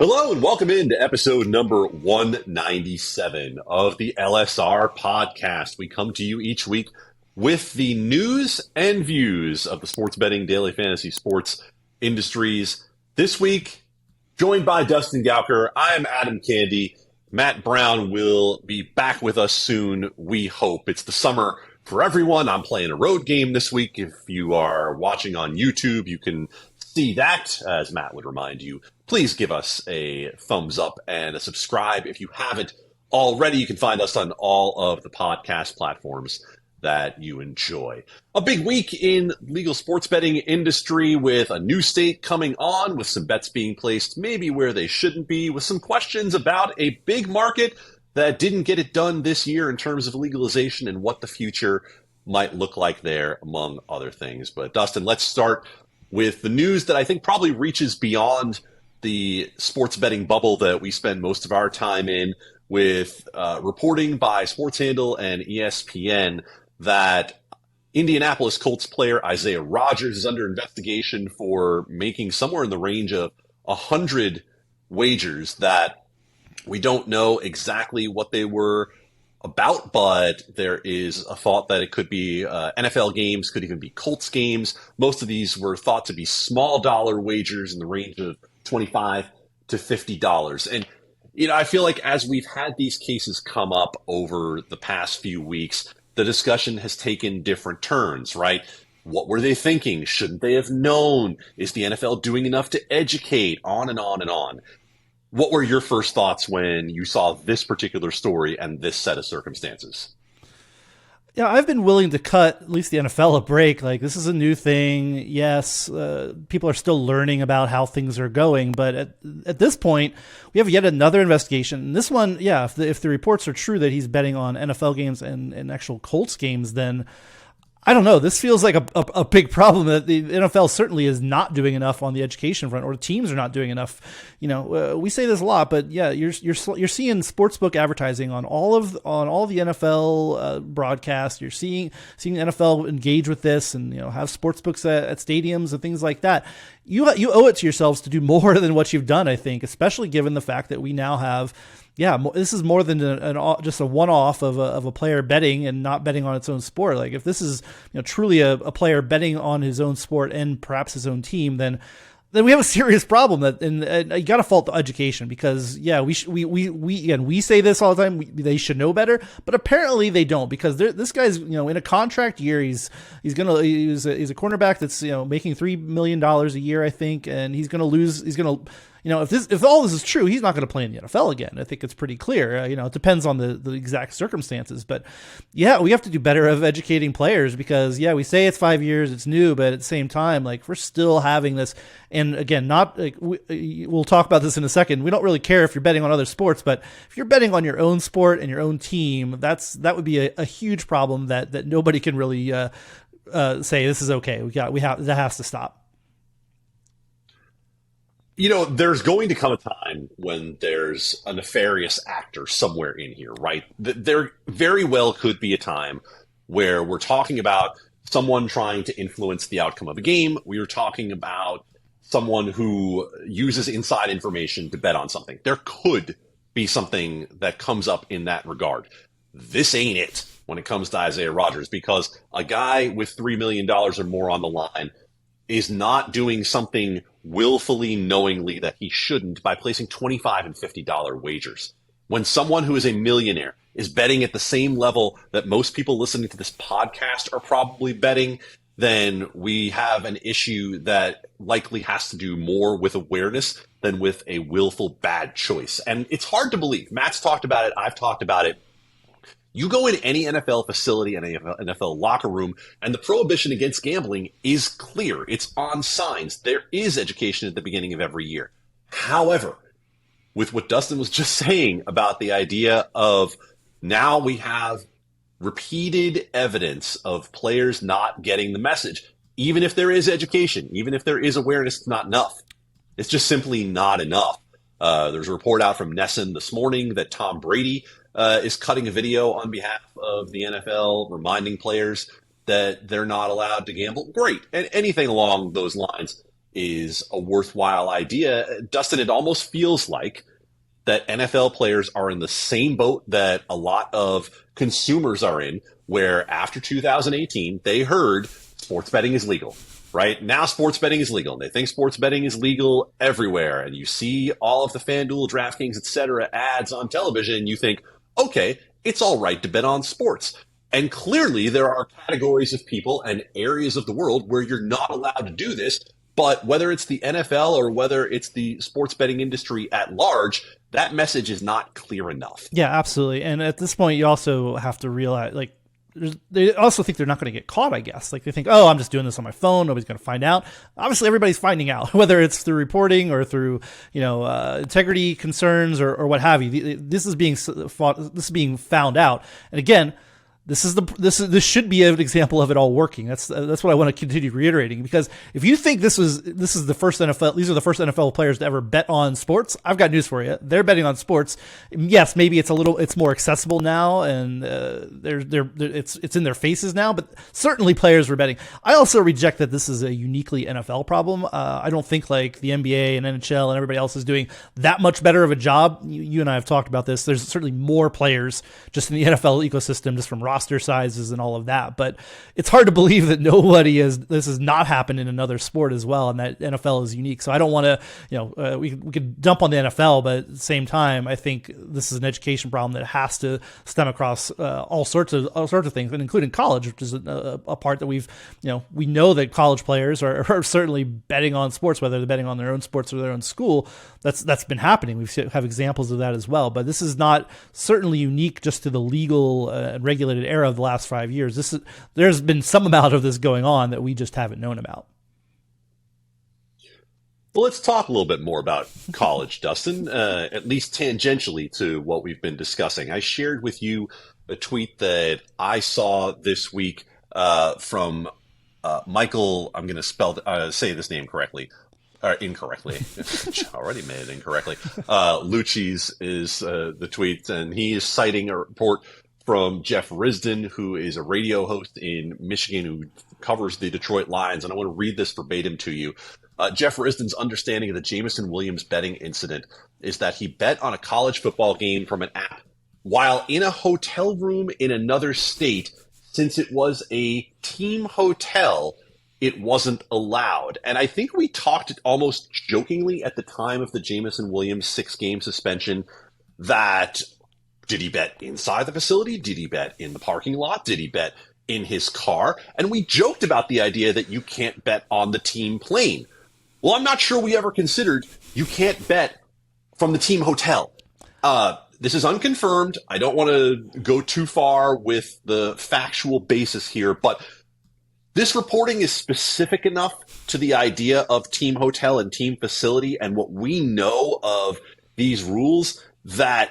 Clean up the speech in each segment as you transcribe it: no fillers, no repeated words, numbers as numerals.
Hello and welcome into episode number 197 of the LSR podcast. We come to you each week with the news and views of the sports betting, daily fantasy sports industries. This week, joined by Dustin Gouker, I am Adam Candee. Matt Brown will be back with us soon, we hope. It's the summer for everyone. I'm playing a road game this week. If you are watching on YouTube, you can see that, as Matt would remind you. Please give us a thumbs up and a subscribe if you haven't already. You can find us on all of the podcast platforms that you enjoy. A big week in legal sports betting industry with a new state coming on, with some bets being placed maybe where they shouldn't be, with some questions about a big market that didn't get it done this year in terms of legalization and what the future might look like there, among other things. But Dustin, let's start with the news that I think probably reaches beyond the sports betting bubble that we spend most of our time in, with reporting by Sports Handle and ESPN that Indianapolis Colts player Isaiah Rodgers is under investigation for making somewhere in the range of 100 wagers that we don't know exactly what they were about, but there is a thought that it could be NFL games, could even be Colts games. Most of these were thought to be small dollar wagers in the range of $25 to $50. And, I feel like as we've had these cases come up over the past few weeks, the discussion has taken different turns, right? What were they thinking? Shouldn't they have known? Is the NFL doing enough to educate? On and on and on. What were your first thoughts when you saw this particular story and this set of circumstances? Yeah, I've been willing to cut at least the NFL a break. Like, this is a new thing. Yes, people are still learning about how things are going. But at this point, we have yet another investigation. And this one, yeah, if the reports are true that he's betting on NFL games and actual Colts games, then I don't know. This feels like a big problem that the NFL certainly is not doing enough on the education front, or the teams are not doing enough. We say this a lot, but yeah, you're seeing sportsbook advertising on all the NFL broadcasts. You're seeing the NFL engage with this and have sportsbooks at stadiums and things like that. You owe it to yourselves to do more than what you've done, I think, especially given the fact that we now have. Yeah, this is more than just a one-off of a player betting and not betting on its own sport. Like, if this is truly a player betting on his own sport and perhaps his own team, then we have a serious problem. And you got to fault the education, because yeah, we say this all the time. They should know better, but apparently they don't, because this guy's in a contract year. He's a cornerback that's making $3 million a year, I think, and he's gonna lose. If all this is true, he's not going to play in the NFL again. I think it's pretty clear. It depends on the exact circumstances, but yeah, we have to do better of educating players, because yeah, we say it's 5 years, it's new, but at the same time, like, we're still having this. And again, not like we'll talk about this in a second. We don't really care if you're betting on other sports, but if you're betting on your own sport and your own team, that would be a huge problem that nobody can really say this is okay. That has to stop. There's going to come a time when there's a nefarious actor somewhere in here, right? There very well could be a time where we're talking about someone trying to influence the outcome of a game. We are talking about someone who uses inside information to bet on something. There could be something that comes up in that regard. This ain't it when it comes to Isaiah Rodgers, because a guy with $3 million or more on the line is not doing something willfully, knowingly that he shouldn't by placing $25 and $50 wagers. When someone who is a millionaire is betting at the same level that most people listening to this podcast are probably betting, then we have an issue that likely has to do more with awareness than with a willful bad choice. And it's hard to believe. Matt's talked about it. I've talked about it. You go in any NFL facility and NFL locker room, and the prohibition against gambling is clear. It's on signs. There is education at the beginning of every year. However, with what Dustin was just saying about the idea of now we have repeated evidence of players not getting the message, even if there is education, even if there is awareness, it's not enough. It's just simply not enough. There's a report out from Nesson this morning that Tom Brady is cutting a video on behalf of the NFL, reminding players that they're not allowed to gamble. Great. And anything along those lines. is a worthwhile idea. Dustin, it almost feels like that NFL players are in the same boat that a lot of consumers are in, where after 2018, they heard sports betting is legal. Right now, sports betting is legal, and they think sports betting is legal everywhere. And you see all of the FanDuel, DraftKings, etc. ads on television, and you think, okay, it's all right to bet on sports. And clearly, there are categories of people and areas of the world where you're not allowed to do this. But whether it's the NFL or whether it's the sports betting industry at large, that message is not clear enough. Yeah, absolutely. And at this point, you also have to realize, like, they also think they're not going to get caught, I guess. Like, they think, oh, I'm just doing this on my phone. Nobody's going to find out. Obviously, everybody's finding out, whether it's through reporting or through, integrity concerns or what have you. This is being found out. And again, this should be an example of it all working. That's what I want to continue reiterating, because if you think these are the first NFL players to ever bet on sports, I've got news for you. They're betting on sports. Yes, maybe it's more accessible now, and it's in their faces now, but certainly players were betting. I also reject that this is a uniquely NFL problem. I don't think like the NBA and NHL and everybody else is doing that much better of a job. You and I have talked about this. There's certainly more players just in the NFL ecosystem, just from roster sizes and all of that, but it's hard to believe that this has not happened in another sport as well, and that NFL is unique. So I don't want to, we could dump on the NFL, but at the same time, I think this is an education problem that has to stem across all sorts of things, and including college, which is a part that we know that college players are certainly betting on sports, whether they're betting on their own sports or their own school. That's been happening. We have examples of that as well, but this is not certainly unique just to the legal and regulated era of the last 5 years. There's been some amount of this going on that we just haven't known about. Well, let's talk a little bit more about college, Dustin, at least tangentially to what we've been discussing. I shared with you a tweet that I saw this week from Michael. I'm going to say this name correctly. Incorrectly. Already made it incorrectly. Lucci's is the tweet, and he is citing a report from Jeff Risdon, who is a radio host in Michigan who covers the Detroit Lions. And I want to read this verbatim to you. Jeff Risdon's understanding of the Jameson Williams betting incident is that he bet on a college football game from an app while in a hotel room in another state. Since it was a team hotel, it wasn't allowed. And I think we talked almost jokingly at the time of the Jameson Williams 6-game suspension that, did he bet inside the facility? Did he bet in the parking lot? Did he bet in his car? And we joked about the idea that you can't bet on the team plane. Well, I'm not sure we ever considered you can't bet from the team hotel. This is unconfirmed. I don't want to go too far with the factual basis here, but this reporting is specific enough to the idea of team hotel and team facility and what we know of these rules that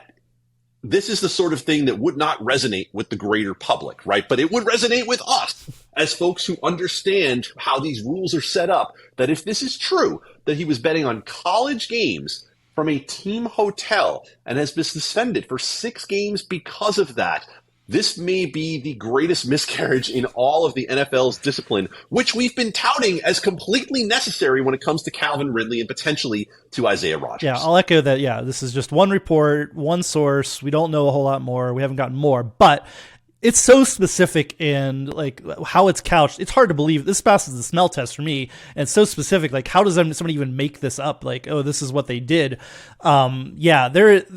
this is the sort of thing that would not resonate with the greater public, right? But it would resonate with us as folks who understand how these rules are set up, that if this is true, that he was betting on college games from a team hotel and has been suspended for 6 games because of that, this may be the greatest miscarriage in all of the NFL's discipline, which we've been touting as completely necessary when it comes to Calvin Ridley and potentially to Isaiah Rodgers. Yeah, I'll echo that. Yeah, this is just one report, one source. We don't know a whole lot more. We haven't gotten more, but it's so specific and like how it's couched. It's hard to believe this passes the smell test for me. And it's so specific. Like, how does somebody even make this up? Like, oh, this is what they did. Hashtag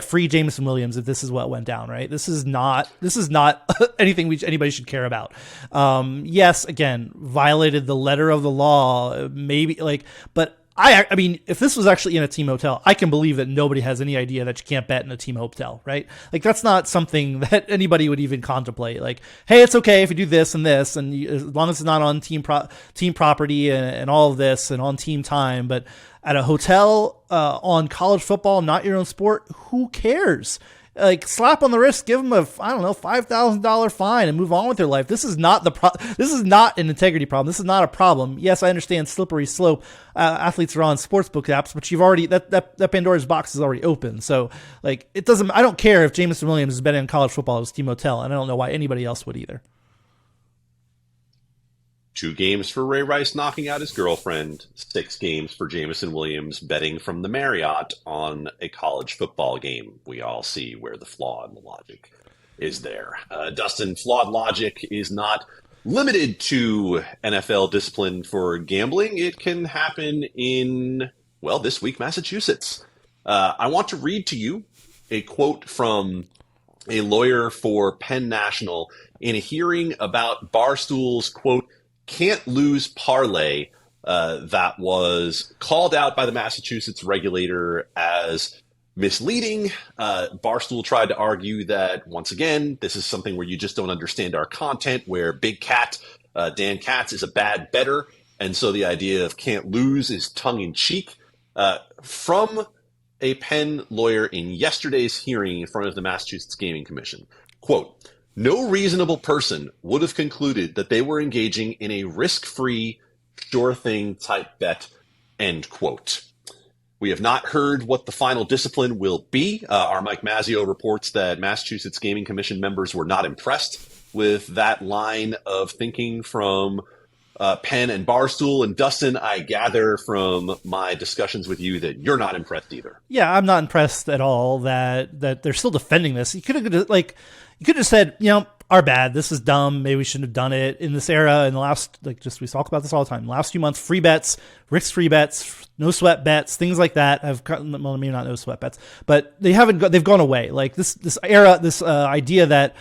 free Jameson Williams if this is what went down, right? This is not anything anybody should care about. Yes, again, violated the letter of the law, maybe but I mean, if this was actually in a team hotel, I can believe that nobody has any idea that you can't bet in a team hotel, right? Like, that's not something that anybody would even contemplate. Like, hey, it's okay if you do this and this, and as long as it's not on team property and all of this and on team time. But at a hotel on college football, not your own sport, who cares? Like, slap on the wrist, give them $5,000 fine and move on with their life. This is not this is not an integrity problem. This is not a problem. Yes, I understand slippery slope. Athletes are on sportsbook apps, but you've already, that Pandora's box is already open. So, like, I don't care if Jameson Williams is betting on college football at his team hotel, and I don't know why anybody else would either. 2 games for Ray Rice knocking out his girlfriend, 6 games for Jamison Williams betting from the Marriott on a college football game. We all see where the flaw in the logic is there. Dustin, flawed logic is not limited to NFL discipline for gambling. It can happen in, well, this week, Massachusetts. I want to read to you a quote from a lawyer for Penn National in a hearing about Barstool's, quote, can't lose parlay that was called out by the Massachusetts regulator as misleading. Barstool tried to argue that, once again, this is something where you just don't understand our content, where Big Cat, Dan Katz, is a bad bettor, and so the idea of can't lose is tongue-in-cheek. From a Penn lawyer in yesterday's hearing in front of the Massachusetts Gaming Commission, quote, no reasonable person would have concluded that they were engaging in a risk-free, sure-thing type bet, end quote. We have not heard what the final discipline will be. Our Mike Mazzio reports that Massachusetts Gaming Commission members were not impressed with that line of thinking from Penn and Barstool. And Dustin, I gather from my discussions with you that you're not impressed either. Yeah, I'm not impressed at all that they're still defending this. You could have said, our bad. This is dumb. Maybe we shouldn't have done it in this era. In the last, we talk about this all the time. The last few months, free bets, risk-free bets, no sweat bets, things like that have gotten, well, maybe not no sweat bets, but they've gone away. Like this era, this idea that,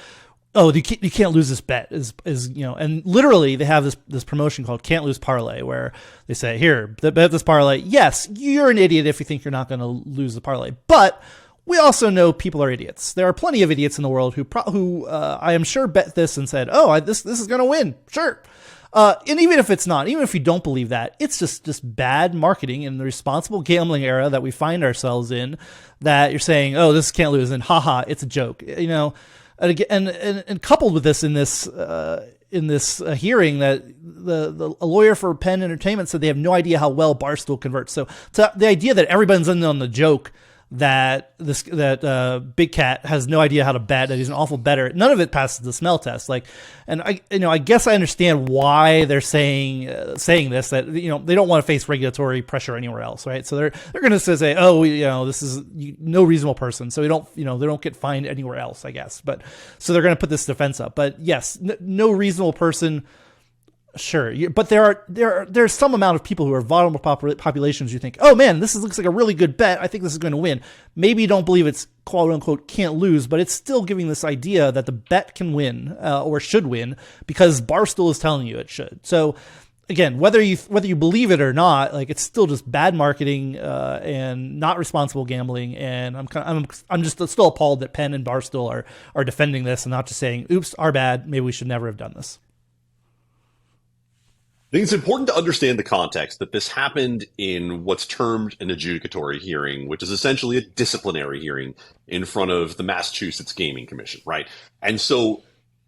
you can't lose this bet is and literally they have this promotion called Can't Lose Parlay, where they say, here, bet this parlay. Yes, you're an idiot if you think you're not going to lose the parlay, but we also know people are idiots. There are plenty of idiots in the world who I am sure bet this and said, this is going to win. Sure. And even if it's not, even if you don't believe that, it's just bad marketing in the responsible gambling era that we find ourselves in, that you're saying, this can't lose, and haha, it's a joke, and coupled with this in this hearing, that a lawyer for Penn Entertainment said they have no idea how well Barstool converts. So the idea that everybody's in on the joke that Big Cat has no idea how to bet, that he's an awful bettor, none of it passes the smell test. I guess I understand why they're saying this, that they don't want to face regulatory pressure anywhere else, right? So they're going to say, this is no reasonable person, so they don't get fined anywhere else, I guess. But so they're going to put this defense up. But yes, no reasonable person. Sure, but there's some amount of people who are vulnerable populations. You think, oh man, this looks like a really good bet. I think this is going to win. Maybe you don't believe it's quote unquote can't lose, but it's still giving this idea that the bet can win or should win because Barstool is telling you it should. So again, whether you believe it or not, it's still just bad marketing and not responsible gambling. And I'm just still appalled that Penn and Barstool are defending this and not just saying, oops, our bad. Maybe we should never have done this. I think it's important to understand the context that this happened in what's termed an adjudicatory hearing, which is essentially a disciplinary hearing in front of the Massachusetts Gaming Commission, right? And so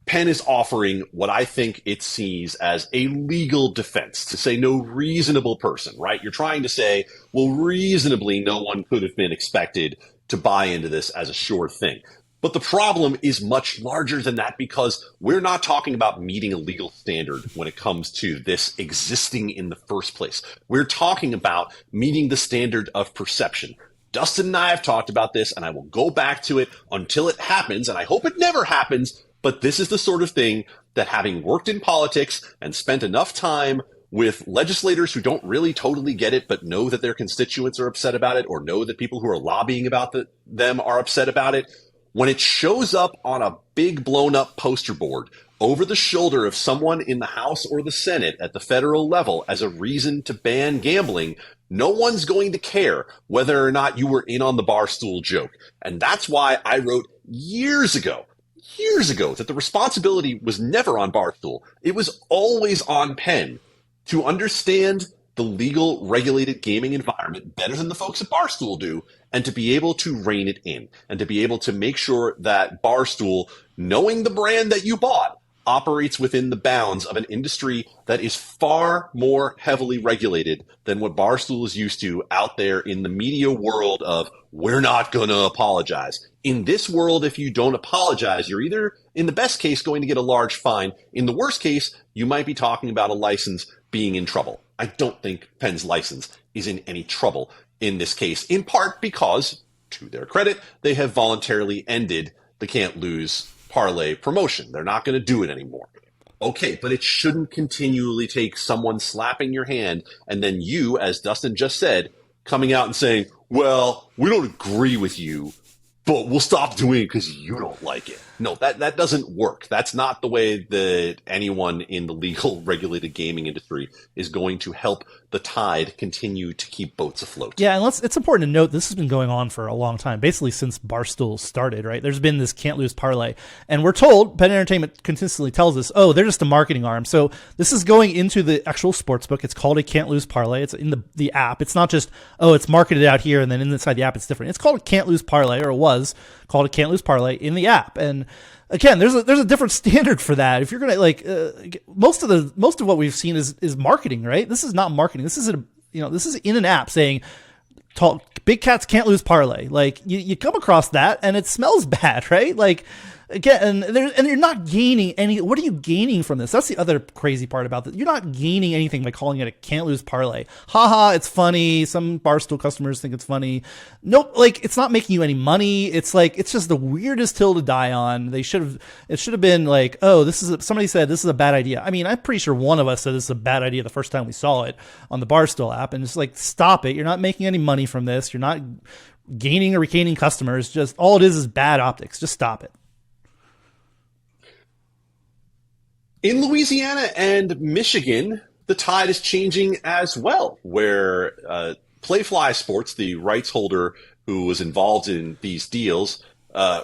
Penn is offering what I think it sees as a legal defense to say no reasonable person, right? You're trying to say, well, reasonably, no one could have been expected to buy into this as a sure thing. But the problem is much larger than that, because we're not talking about meeting a legal standard when it comes to this existing in the first place. We're talking about meeting the standard of perception. Dustin and I have talked about this, and I will go back to it until it happens, and I hope it never happens, but this is the sort of thing that, having worked in politics and spent enough time with legislators who don't really totally get it, but know that their constituents are upset about it, or know that people who are lobbying about them are upset about it, when it shows up on a big blown up poster board over the shoulder of someone in the House or the Senate at the federal level as a reason to ban gambling, no one's going to care whether or not you were in on the Barstool joke. And that's why I wrote years ago, that the responsibility was never on Barstool. It was always on Penn to understand the legal regulated gaming environment better than the folks at Barstool do, and to be able to rein it in, and to be able to make sure that Barstool, knowing the brand that you bought, operates within the bounds of an industry that is far more heavily regulated than what Barstool is used to out there in the media world of, we're not going to apologize. In this world, if you don't apologize, you're either, in the best case, going to get a large fine. In the worst case, you might be talking about a license being in trouble. I don't think Penn's license is in any trouble in this case, in part because, to their credit, they have voluntarily ended the Can't Lose Parlay promotion. They're not going to do it anymore. Okay, but it shouldn't continually take someone slapping your hand and then you, as Dustin just said, coming out and saying, well, we don't agree with you, but we'll stop doing it because you don't like it. No, that doesn't work. That's not the way that anyone in the legal regulated gaming industry is going to help the tide continue to keep boats afloat. Yeah, and it's important to note this has been going on for a long time, basically since Barstool started, right? There's been this Can't Lose Parlay, and we're told, Penn Entertainment consistently tells us, oh, they're just a marketing arm. So this is going into the actual sportsbook. It's called a Can't Lose Parlay. It's in the app. It's not just, oh, it's marketed out here, and then inside the app it's different. It's called a Can't Lose Parlay, or it was called a Can't Lose Parlay in the app. And again, there's a different standard for that. If you're gonna most of what we've seen is marketing, right? This is not marketing. This is this is in an app saying, big cats can't lose parlay. Like you come across that and it smells bad, right? Like again, and you're not gaining any. What are you gaining from this? That's the other crazy part about this. You're not gaining anything by calling it a can't lose parlay. Haha, it's funny. Some Barstool customers think it's funny. Nope, like it's not making you any money. It's like it's just the weirdest hill to die on. It should have been like, oh, somebody said this is a bad idea. I mean, I'm pretty sure one of us said this is a bad idea the first time we saw it on the Barstool app, and it's like, stop it. You're not making any money from this. You're not gaining or retaining customers. Just all it is bad optics. Just stop it. In Louisiana and Michigan, the tide is changing as well, where Playfly Sports, the rights holder who was involved in these deals,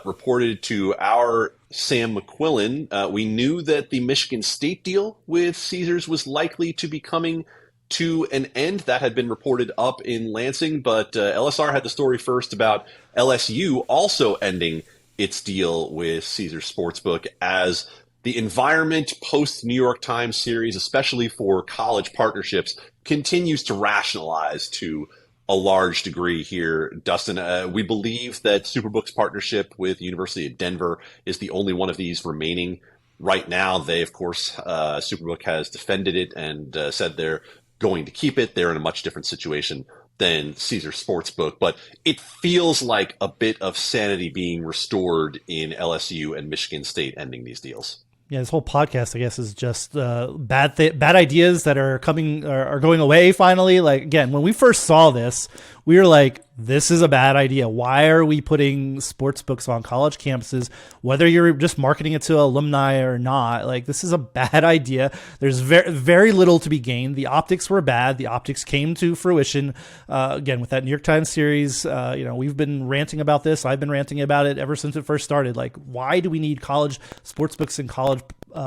reported to our Sam McQuillan, we knew that the Michigan State deal with Caesars was likely to be coming to an end. That had been reported up in Lansing, but LSR had the story first about LSU also ending its deal with Caesars Sportsbook as the environment post-New York Times series, especially for college partnerships, continues to rationalize to a large degree here. Dustin, we believe that Superbook's partnership with the University of Denver is the only one of these remaining right now. They, of course, Superbook has defended it and said they're going to keep it. They're in a much different situation than Caesar Sportsbook, but it feels like a bit of sanity being restored in LSU and Michigan State ending these deals. Yeah, this whole podcast, I guess, is just bad ideas that are going away finally. Like, again, when we first saw this, we were like, this is a bad idea. Why are we putting sports books on college campuses, whether you're just marketing it to alumni or not? Like, this is a bad idea. There's very, very little to be gained. The optics were bad. The optics came to fruition. Again, with that New York Times series, we've been ranting about this. I've been ranting about it ever since it first started. Like, why do we need college sports books and college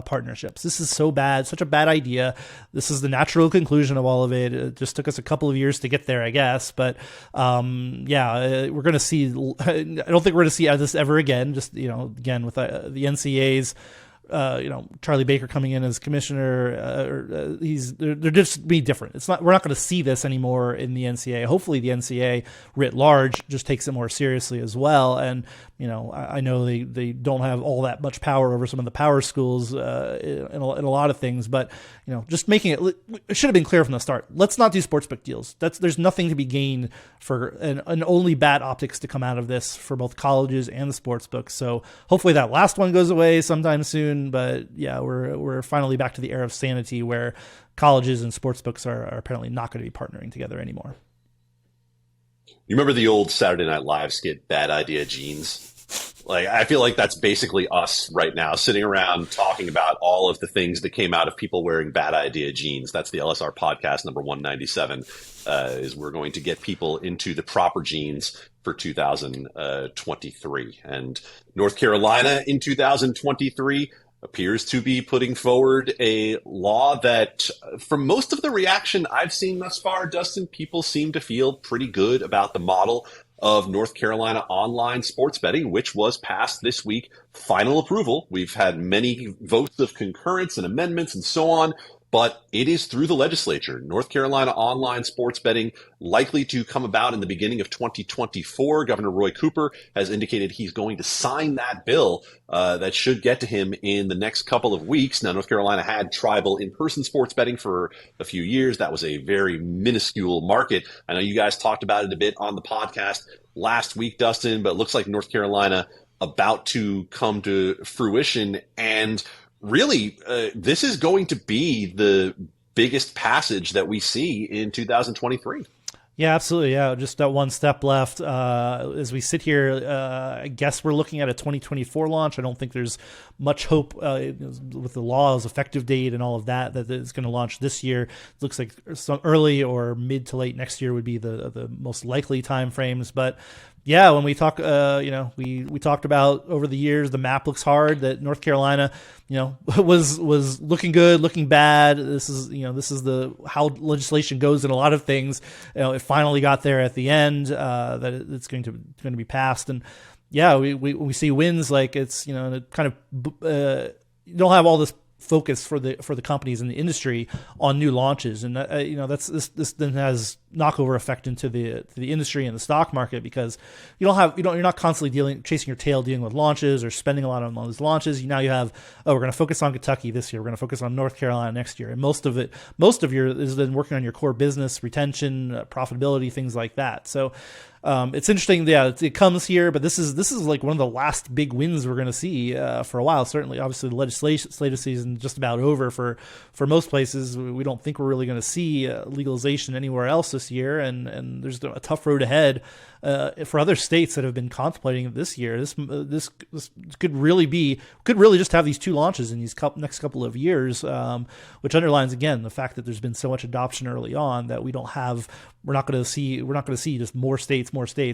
partnerships? This is so bad, such a bad idea. This is the natural conclusion of all of it. It just took us a couple of years to get there, I guess. But we're going to see. I don't think we're going to see this ever again. Just again with the NCAA's. Charlie Baker coming in as commissioner, they're just be different. We're not going to see this anymore in the NCAA. Hopefully the NCAA writ large just takes it more seriously as well. And, I know they don't have all that much power over some of the power schools in a lot of things, but, just making it should have been clear from the start. Let's not do sportsbook deals. There's nothing to be gained for and only bad optics to come out of this for both colleges and the sportsbooks. So hopefully that last one goes away sometime soon. But yeah, we're finally back to the era of sanity where colleges and sportsbooks are apparently not going to be partnering together anymore. You remember the old Saturday Night Live skit, Bad Idea Jeans? Like, I feel like that's basically us right now, sitting around talking about all of the things that came out of people wearing Bad Idea jeans. That's the LSR podcast number 197, is we're going to get people into the proper jeans for 2023. And North Carolina in 2023 appears to be putting forward a law that, from most of the reaction I've seen thus far, Dustin, people seem to feel pretty good about the model of North Carolina online sports betting, which was passed this week. Final approval. We've had many votes of concurrence and amendments and so on, but it is through the legislature. North Carolina online sports betting likely to come about in the beginning of 2024. Governor Roy Cooper has indicated he's going to sign that bill that should get to him in the next couple of weeks. Now, North Carolina had tribal in-person sports betting for a few years. That was a very minuscule market. I know you guys talked about it a bit on the podcast last week, Dustin, but it looks like North Carolina about to come to fruition. And really, this is going to be the biggest passage that we see in 2023. Yeah, absolutely. Yeah, just that one step left. As we sit here, I guess we're looking at a 2024 launch. I don't think there's much hope with the law's effective date and all of that it's going to launch this year. It looks like some early or mid to late next year would be the most likely time frames. But yeah, when we talk, we talked about over the years, the map looks hard. That North Carolina, was looking good, looking bad. This is the how legislation goes in a lot of things. It finally got there at the end. That it's going to be passed, and yeah, we see wins like it's kind of you don't have all this focus for the companies in the industry on new launches, and this then has knockover effect into the industry and the stock market, because you're not constantly chasing your tail dealing with launches or spending a lot on those launches. Now you have, we're going to focus on Kentucky this year, we're going to focus on North Carolina next year, and most of your is then working on your core business, retention, profitability, things like that. So it's interesting. Yeah, it comes here, but this is like one of the last big wins we're going to see for a while. Certainly, obviously, the legislative season just about over for most places. We don't think we're really going to see legalization anywhere else this year, and there's a tough road ahead for other states that have been contemplating it this year. This could really just have these two launches in these next couple of years, which underlines again the fact that there's been so much adoption early on that we're not going to see just more states.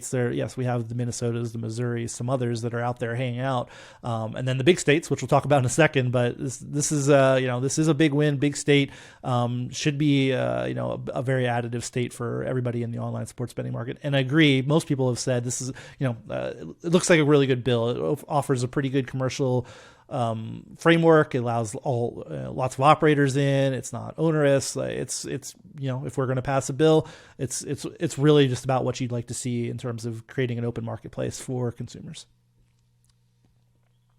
There, yes, we have the Minnesotas, the Missouris, some others that are out there hanging out, and then the big states, which we'll talk about in a second. But this is a big win, big state. Should be a very additive state for everybody in the online sports betting market. And I agree, most people have said this is it looks like a really good bill. It offers a pretty good commercial framework. It allows lots of operators in. It's not onerous. It's if we're going to pass a bill, it's really just about what you'd like to see in terms of creating an open marketplace for consumers.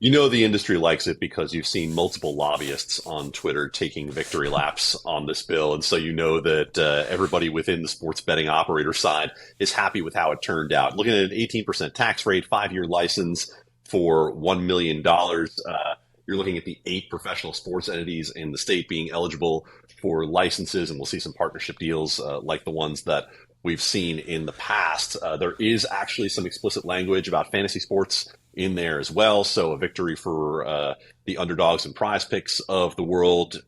The industry likes it because you've seen multiple lobbyists on Twitter taking victory laps on this bill. And so that everybody within the sports betting operator side is happy with how it turned out. Looking at an 18% tax rate, 5-year license for $1 million. You're looking at the 8 professional sports entities in the state being eligible for licenses, and we'll see some partnership deals like the ones that we've seen in the past. There is actually some explicit language about fantasy sports in there as well. So a victory for the underdogs and prize picks of the world,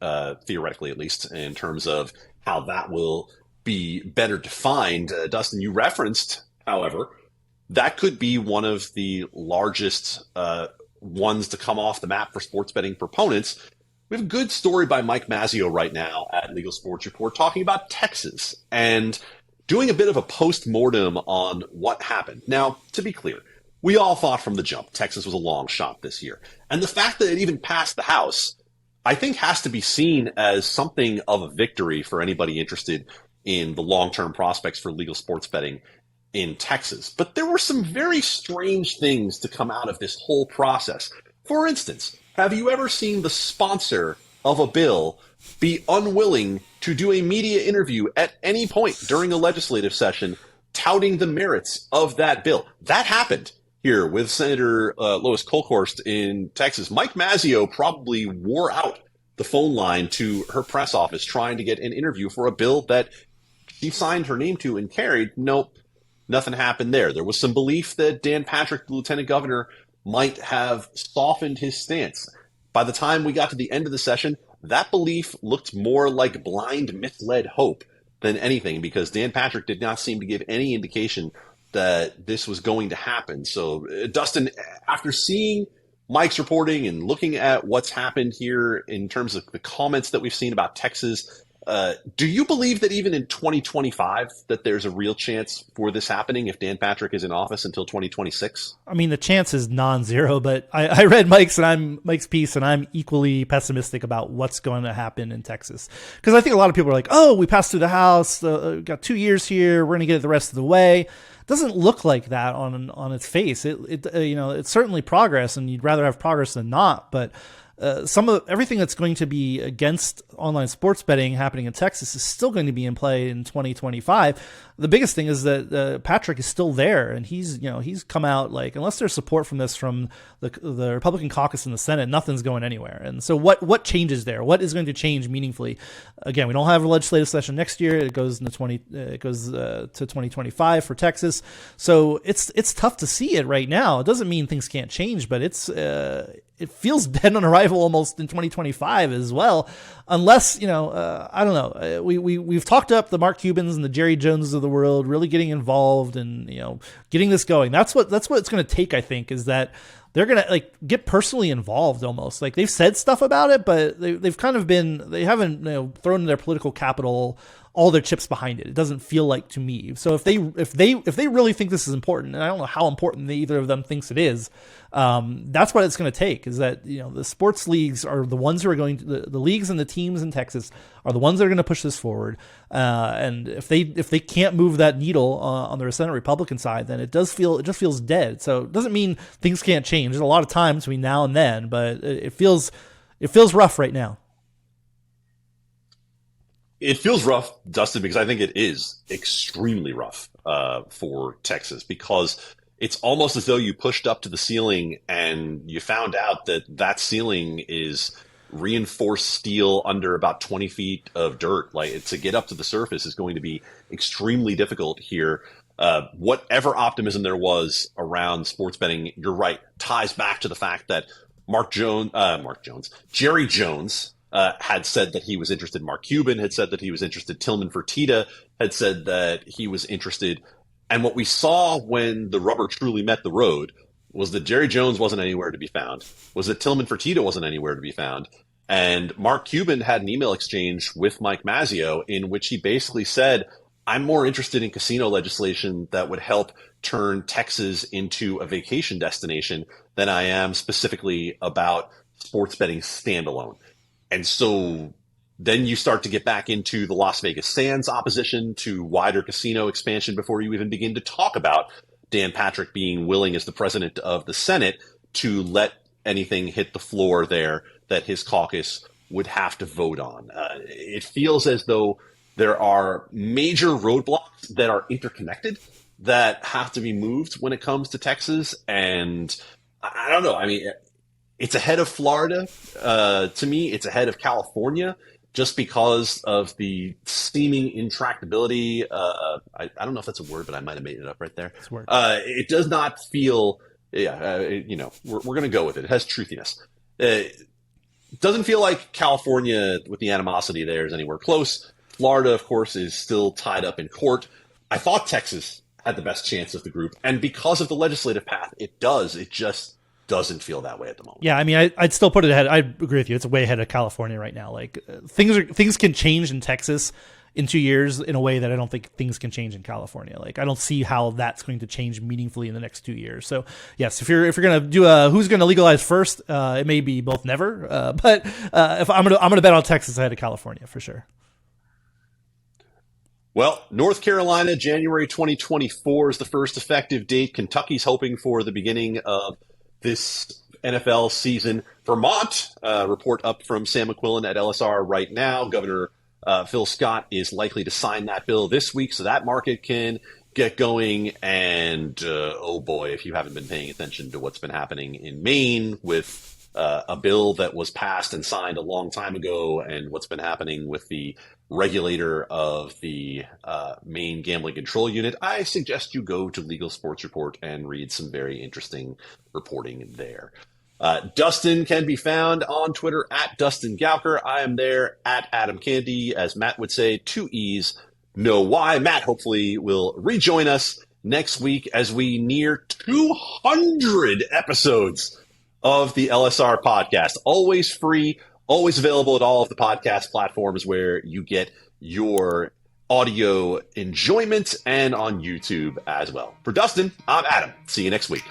theoretically at least, in terms of how that will be better defined. Dustin, you referenced, however, that could be one of the largest ones to come off the map for sports betting proponents. We have a good story by Mike Mazzio right now at Legal Sports Report talking about Texas and doing a bit of a post-mortem on what happened. Now, to be clear, we all thought from the jump Texas was a long shot this year. And the fact that it even passed the House, I think, has to be seen as something of a victory for anybody interested in the long-term prospects for legal sports betting in Texas. But there were some very strange things to come out of this whole process. For instance, have you ever seen the sponsor of a bill be unwilling to do a media interview at any point during a legislative session touting the merits of that bill? That happened here with Senator Lois Kolkhorst in Texas. Mike Mazzio probably wore out the phone line to her press office trying to get an interview for a bill that she signed her name to and carried. Nope. Nothing happened there. There was some belief that Dan Patrick, the lieutenant governor, might have softened his stance. By the time we got to the end of the session, that belief looked more like blind, misled hope than anything, because Dan Patrick did not seem to give any indication that this was going to happen. So, Dustin, after seeing Mike's reporting and looking at what's happened here in terms of the comments that we've seen about Texas Do you believe that even in 2025 that there's a real chance for this happening if Dan Patrick is in office until 2026? I mean, the chance is non-zero, but I read Mike's piece, and I'm equally pessimistic about what's going to happen in Texas. Because I think a lot of people are like, oh, we passed through the House, got 2 years here, we're going to get it the rest of the way. It doesn't look like that on its face. It's certainly progress, and you'd rather have progress than not, but everything that's going to be against online sports betting happening in Texas is still going to be in play in 2025. The biggest thing is that Patrick is still there, and he's come out like, unless there's support from the Republican caucus in the Senate, nothing's going anywhere. And so what changes there? What is going to change meaningfully? Again, we don't have a legislative session next year. It goes to 2025 for Texas. So it's tough to see it right now. It doesn't mean things can't change, but it feels dead on arrival almost in 2025 as well, unless I don't know. We've talked up the Mark Cubans and the Jerry Joneses of the world really getting involved and getting this going. That's what it's going to take. I think is that they're going to get personally involved almost. Like they've said stuff about it, but they haven't thrown their political capital, all their chips behind it. It doesn't feel like to me. So if they really think this is important, and I don't know how important either of them thinks it is, that's what it's going to take. Is that the sports leagues are the ones who are going to the leagues and the teams in Texas are the ones that are going to push this forward. And if they can't move that needle on the Senate Republican side, then it just feels dead. So it doesn't mean things can't change. There's a lot of time between now and then, but it feels rough right now. It feels rough, Dustin, because I think it is extremely rough for Texas, because it's almost as though you pushed up to the ceiling and you found out that ceiling is reinforced steel under about 20 feet of dirt. Like to get up to the surface is going to be extremely difficult here. Whatever optimism there was around sports betting, you're right, ties back to the fact that Jerry Jones had said that he was interested. Mark Cuban had said that he was interested. Tillman Fertitta had said that he was interested. And what we saw when the rubber truly met the road was that Jerry Jones wasn't anywhere to be found, was that Tillman Fertitta wasn't anywhere to be found. And Mark Cuban had an email exchange with Mike Mazzeo in which he basically said, I'm more interested in casino legislation that would help turn Texas into a vacation destination than I am specifically about sports betting standalone. And so then you start to get back into the Las Vegas Sands opposition to wider casino expansion before you even begin to talk about Dan Patrick being willing as the president of the Senate to let anything hit the floor there that his caucus would have to vote on. It feels as though there are major roadblocks that are interconnected that have to be moved when it comes to Texas. And I don't know. I mean, it's ahead of Florida. To me, it's ahead of California just because of the seeming intractability. I don't know if that's a word, but I might have made it up right there. It does not feel, we're going to go with it. It has truthiness. It doesn't feel like California, with the animosity there, is anywhere close. Florida, of course, is still tied up in court. I thought Texas had the best chance of the group. And because of the legislative path, it does. It just doesn't feel that way at the moment. Yeah, I mean, I'd still put it ahead. I agree with you. It's way ahead of California right now. Like things can change in Texas in 2 years in a way that I don't think things can change in California. Like I don't see how that's going to change meaningfully in the next 2 years. So yes, if you're gonna do who's gonna legalize first, it may be both never. But if I'm gonna bet on Texas ahead of California for sure. Well, North Carolina, January 2024 is the first effective date. Kentucky's hoping for the beginning of this NFL season. Vermont, report up from Sam McQuillan at LSR right now. Governor Phil Scott is likely to sign that bill this week so that market can get going. And oh boy, if you haven't been paying attention to what's been happening in Maine with a bill that was passed and signed a long time ago, and what's been happening with the regulator of the Maine Gambling Control Unit, I suggest you go to Legal Sports Report and read some very interesting reporting there. Dustin can be found on Twitter at Dustin Gouker. I am there at Adam Candee, as Matt would say, 2 E's, no Y. Matt hopefully will rejoin us next week as we near 200 episodes of the LSR podcast. Always free, Always available at all of the podcast platforms where you get your audio enjoyment and on YouTube as well. For Dustin, I'm Adam. See you next week.